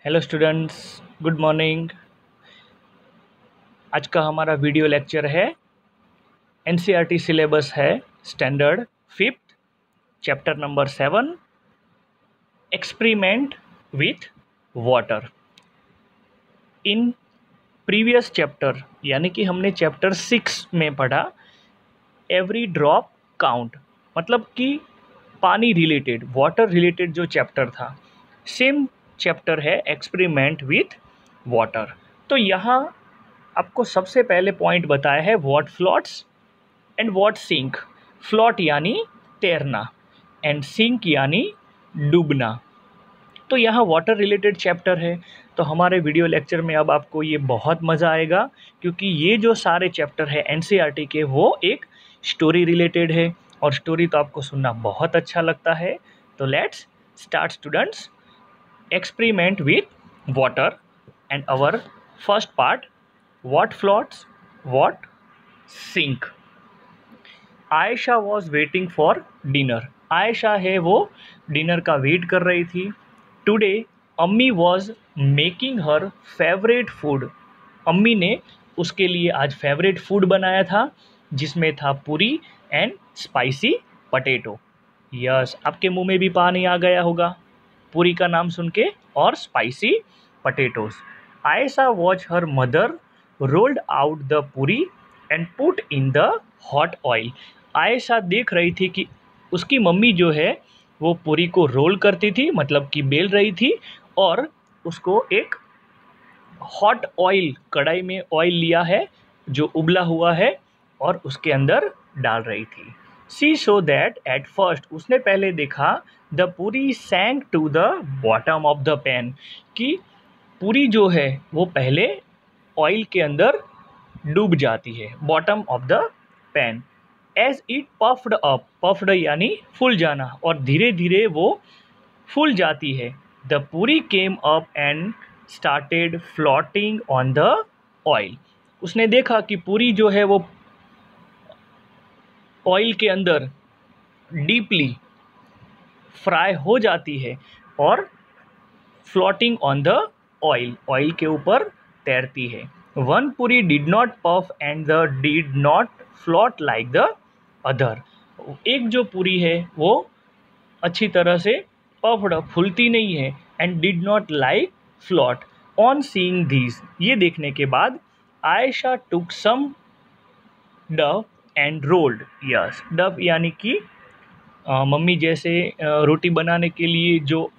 Hello students, good morning. आज का हमारा वीडियो लेक्चर है एनसीईआरटी सिलेबस है standard 5th chapter number 7 experiment with water. In previous chapter यानी कि हमने चैप्टर 6 में पढ़ा एवरी ड्रॉप काउंट, मतलब कि पानी रिलेटेड वाटर रिलेटेड जो चैप्टर था, सेम चैप्टर है एक्सपेरिमेंट विथ वाटर। तो यहाँ आपको सबसे पहले पॉइंट बताया है what floats and what sink. Float यानी तैरना एंड सिंक यानी डूबना। तो यहाँ वाटर रिलेटेड चैप्टर है, तो हमारे वीडियो लेक्चर में अब आपको ये बहुत मज़ा आएगा, क्योंकि ये जो सारे चैप्टर है एनसीईआरटी के वो एक स्टोरी रिलेटेड है, और स्टोरी तो आपको सुनना बहुत अच्छा लगता है। तो let's start students, experiment with water and our first part, what floats, what sink। Ayesha was waiting for dinner. Ayesha है वो डिनर का वेट कर रही थी। टुडे अम्मी was making her favourite food. अम्मी ने उसके लिए आज फेवरेट फूड बनाया था, जिसमें था पूरी एंड स्पाइसी पटेटो। यस, आपके मुंह में भी पानी आ गया होगा पूरी का नाम सुन के और spicy potatoes. Ayesha watch her mother rolled out the puri and put in the hot oil. Ayesha देख रही थी कि उसकी मम्मी जो है वो पूरी को रोल करती थी, मतलब कि बेल रही थी, और उसको एक हॉट ऑयल, कढ़ाई में ऑयल लिया है जो उबला हुआ है, और उसके अंदर डाल रही थी। See so that at first, उसने पहले देखा the puri sank to the bottom of the pan, कि पूरी जो है वो पहले ऑयल के अंदर डूब जाती है, bottom of the pan. As it puffed up, puffed यानी फूल जाना, और धीरे धीरे वो फूल जाती है। द पूरी came up and started floating on the oil. उसने देखा कि पूरी जो है वो ऑयल के अंदर डीपली फ्राई हो जाती है और floating on the oil, oil के ऊपर तैरती है। वन पूरी did not puff and the did not float like the other. एक जो पूरी है वो अच्छी तरह से पफ्ड, फूलती नहीं है, and did not like float. On seeing this, ये देखने के बाद Ayesha took some dough and rolled. Yes, dough यानी कि मम्मी जैसे रोटी बनाने के लिए जो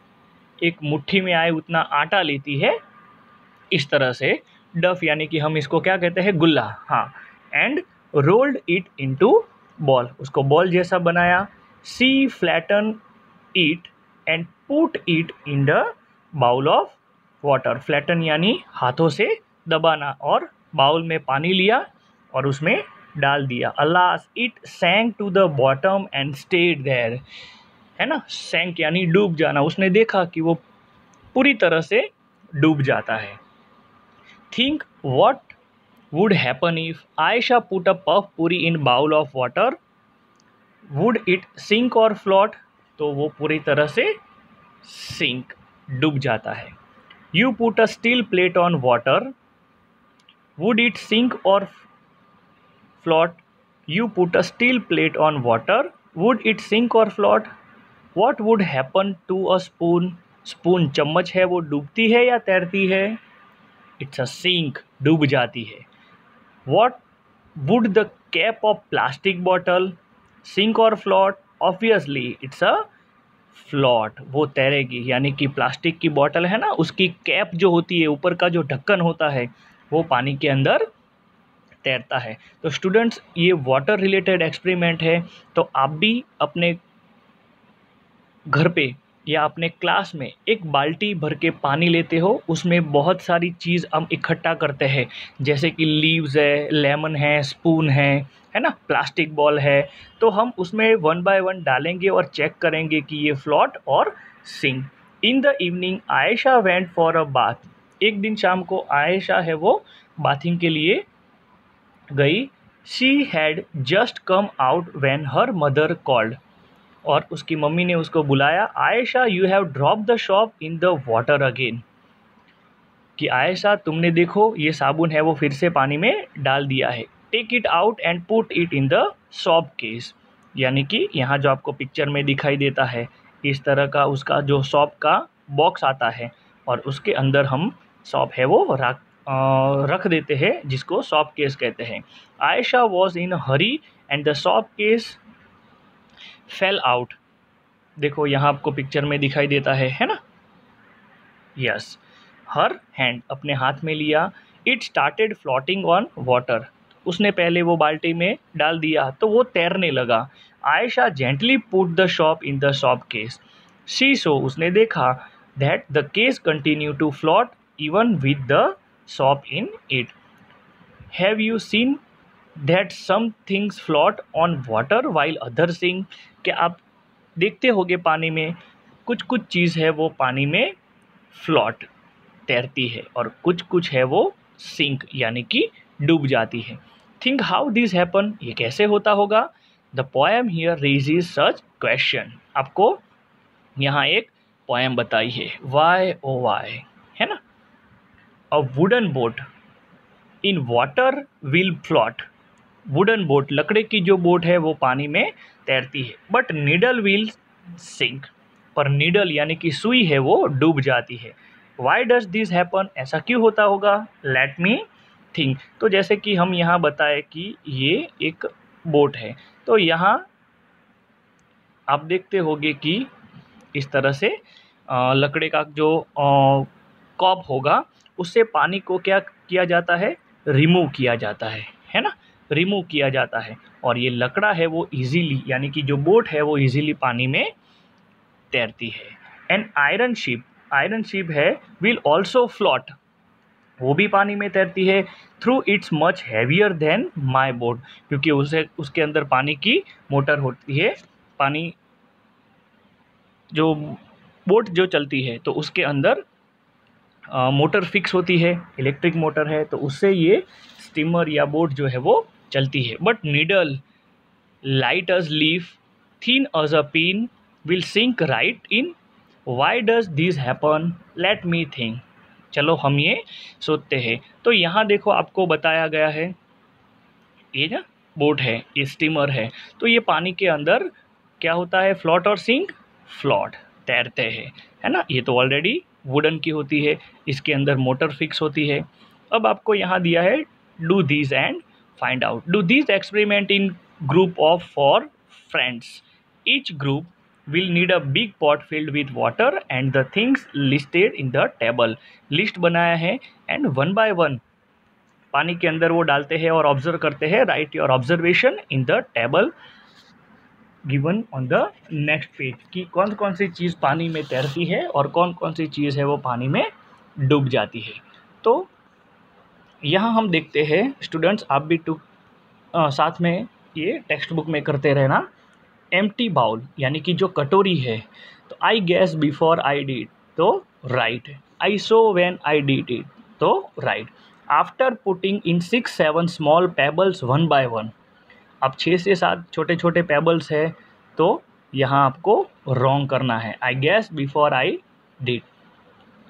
एक मुट्ठी में आए उतना आटा लेती है, इस तरह से डफ यानी कि हम इसको क्या कहते हैं, गुल्ला। हाँ, and rolled it into ball, उसको बॉल जैसा बनाया। See flatten it and put it in the bowl of water. Flatten यानी हाथों से दबाना, और बाउल में पानी लिया और उसमें डाल दिया। Alas it sank to the bottom and stayed there, है ना, सैंक यानी डूब जाना। उसने देखा कि वो पूरी तरह से डूब जाता है। Think what would happen if Ayesha put a puff puri in bowl of water, would it sink or float. तो वो पूरी तरह से सिंक, डूब जाता है। You put a steel plate on water, would it sink or float. You put a steel plate on water, would it sink or float. What would happen to a spoon, spoon चम्मच है, वो डूबती है या तैरती है? It's a sink, डूब जाती है। What would the cap of plastic bottle sink or float? Obviously it's a float, वो तैरेगी। यानी कि प्लास्टिक की बॉटल है ना, उसकी कैप जो होती है, ऊपर का जो ढक्कन होता है, वो पानी के अंदर तैरता है। तो स्टूडेंट्स, ये वाटर रिलेटेड एक्सपेरिमेंट है, तो आप भी अपने घर पे या अपने क्लास में एक बाल्टी भर के पानी लेते हो, उसमें बहुत सारी चीज़ हम इकट्ठा करते हैं, जैसे कि लीव्स है, लेमन है, स्पून है ना, प्लास्टिक बॉल है। तो हम उसमें वन बाय वन डालेंगे और चेक करेंगे कि ये फ्लोट और sink. In the evening Ayesha went for a bath. एक दिन शाम को आयशा है वो बाथिंग के लिए गई। She had just come out when her mother called, और उसकी मम्मी ने उसको बुलाया। Ayesha, you have drop the soap in the water again. कि आयशा तुमने देखो ये साबुन है वो फिर से पानी में डाल दिया है। Take it out and put it in the soap case, यानी कि यहाँ जो आपको पिक्चर में दिखाई देता है इस तरह का उसका जो सॉप का बॉक्स आता है और उसके अंदर हम सॉप है वो रख देते हैं, जिसको सॉप केस कहते हैं। Ayesha was in Hari and the soap case fail out. देखो यहाँ आपको पिक्चर में दिखाई देता है ना। यस, हर हैंड अपने हाथ में लिया। It started floating on water, उसने पहले वो बाल्टी में डाल दिया तो वो तैरने लगा। Ayesha gently put the soap in the soap case. She saw, उसने देखा that the case continue to float even with the soap in it. Have you seen that some things float on water while other sink. क्या आप देखते होगे पानी में कुछ कुछ चीज़ है वो पानी में फ्लोट तैरती है और कुछ कुछ है वो सिंक यानी कि डूब जाती है। थिंक हाउ दिस हैपन, ये कैसे होता होगा। The poem here raises such question, आपको यहाँ एक पोएम बताई है वाई ओ वाई, है ना। A wooden boat in water will float, wooden boat लकड़े की जो बोट है वो पानी में तैरती है। बट नीडल विल सिंक, पर नीडल यानी कि सुई है वो डूब जाती है। वाई डज दिस हैपन, ऐसा क्यों होता होगा। लेट मी थिंक, तो जैसे कि हम यहाँ बताए कि ये एक बोट है, तो यहाँ आप देखते होंगे कि इस तरह से लकड़े का जो कॉप होगा उससे पानी को क्या किया जाता है, रिमूव किया जाता है ना, रिमूव किया जाता है। और ये लकड़ा है वो इजीली यानी कि जो बोट है वो इजीली पानी में तैरती है। एन आयरन शिप है विल ऑल्सो फ्लोट, वो भी पानी में तैरती है। Through it's much heavier than my boat, क्योंकि उसके अंदर पानी की मोटर होती है। पानी जो बोट जो चलती है तो उसके अंदर मोटर फिक्स होती है, इलेक्ट्रिक मोटर है, तो उससे ये स्टीमर या बोट जो है वो चलती है। But needle light as leaf thin as a pin will sink right in. Why does this happen, let me think, चलो हम ये सोचते हैं। तो यहाँ देखो आपको बताया गया है ये ना बोट है, ये स्टीमर है, तो ये पानी के अंदर क्या होता है, फ्लोट और सिंक, फ्लोट तैरते हैं, है ना। ये तो ऑलरेडी वुडन की होती है, इसके अंदर मोटर फिक्स होती है। अब आपको यहाँ दिया है do this and find out. Do this experiment in group of 4 friends, each group will need a big pot filled with water and the things listed in the table। List बनाया है and 1 by 1 पानी के अंदर वो डालते हैं और observe करते हैं। Right your observation in the table given on the next page, कि कौन कौन सी चीज़ पानी में तैरती है और कौन कौन सी चीज़ है वो पानी में डूब जाती है। तो यहाँ हम देखते हैं स्टूडेंट्स, आप भी साथ में ये टेक्स्ट बुक में करते रहना। एम्प्टी बाउल यानी कि जो कटोरी है, तो I guess before I did, तो right. I saw when I did it, तो right. After putting in 6-7 small pebbles 1 by 1, अब 6 से 7 छोटे छोटे पेबल्स है, तो यहाँ आपको रॉन्ग करना है। आई गैस बिफोर आई डिड।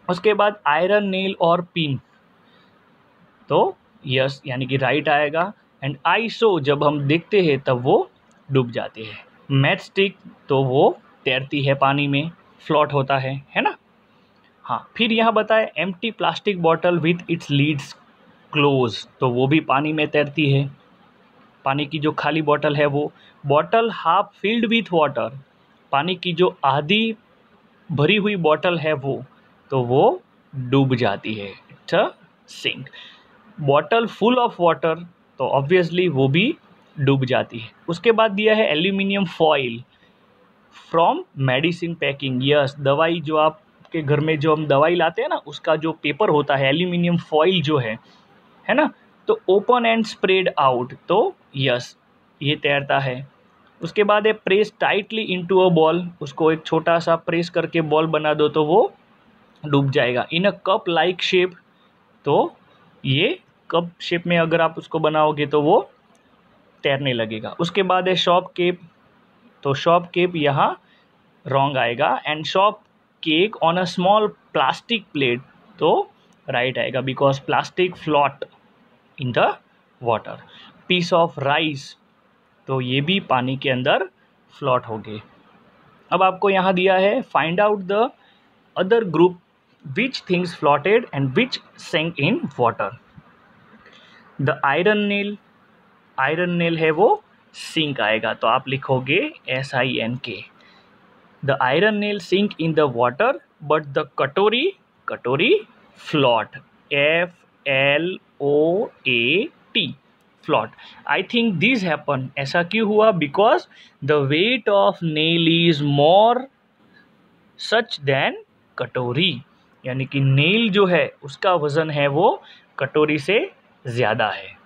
उसके बाद आयरन नेल और पिन, तो यस यानी कि राइट आएगा। एंड आई सो, जब हम देखते हैं तब वो डूब जाते हैं। मैचस्टिक, तो वो तैरती है पानी में, फ्लोट होता है ना। हाँ, फिर यहाँ बताए empty plastic bottle with its lids close, तो वो भी पानी में तैरती है। पानी की जो खाली बॉटल है वो, bottle half filled with water, पानी की जो आधी भरी हुई बॉटल है वो, तो वो डूब जाती है, it's a sink. Bottle full of water, तो ऑब्वियसली वो भी डूब जाती है। उसके बाद दिया है aluminium foil from medicine packing. Yes, दवाई जो आपके घर में जो हम दवाई लाते हैं ना, उसका जो पेपर होता है एल्यूमिनियम फॉइल जो है ना, तो ओपन एंड स्प्रेड आउट, तो यस ये तैरता है। उसके बाद है press tightly into a ball, उसको एक छोटा सा प्रेस करके बॉल बना दो तो वो डूब जाएगा। इन अ कप लाइक शेप, तो ये कप शेप में अगर आप उसको बनाओगे तो वो तैरने लगेगा। उसके बाद है शॉप केप, तो शॉप केप यहाँ रॉन्ग आएगा। And soap cake on a small plastic plate, तो राइट आएगा, because plastic float in the water. Piece of rice, तो ये भी पानी के अंदर फ्लॉट हो गए। अब आपको यहाँ दिया है find out the other group which things floated and which sank in water. The iron nail, iron nail है वो सिंक आएगा, तो आप लिखोगे SINK। The iron nail sink in the water but the katori, katori float, FLOAT, float. I think this happen, ऐसा क्यों हुआ? Because the weight of nail is more such than katori, यानी कि नेल जो है उसका वजन है वो कटोरी से ज़्यादा है।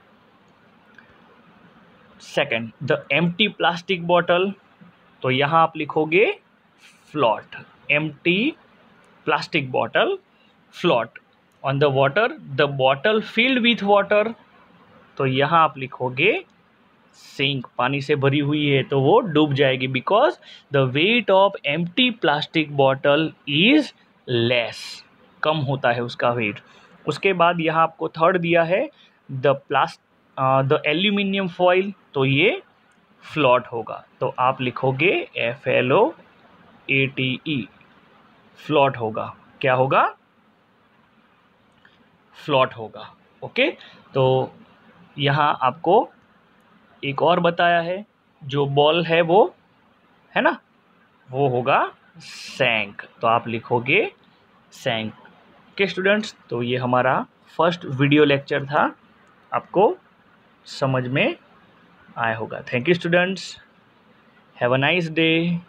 Second, the empty plastic bottle, तो यहाँ आप लिखोगे float, empty plastic bottle float on the water. The bottle filled with water, तो यहाँ आप लिखोगे सिंक, पानी से भरी हुई है तो वो डूब जाएगी, because the weight of empty plastic bottle is less, कम होता है उसका वेट। उसके बाद यहाँ आपको थर्ड दिया है द एल्यूमिनियम फॉइल, तो ये फ्लॉट होगा, तो आप लिखोगे FLOATE, फ्लॉट होगा। क्या होगा? फ्लॉट होगा। ओके, तो यहाँ आपको एक और बताया है, जो बॉल है वो है ना, वो होगा सैंक, तो आप लिखोगे सैंक। ओके स्टूडेंट्स, तो ये हमारा फर्स्ट वीडियो लेक्चर था, आपको समझ में आया होगा। Thank you students, have a nice day.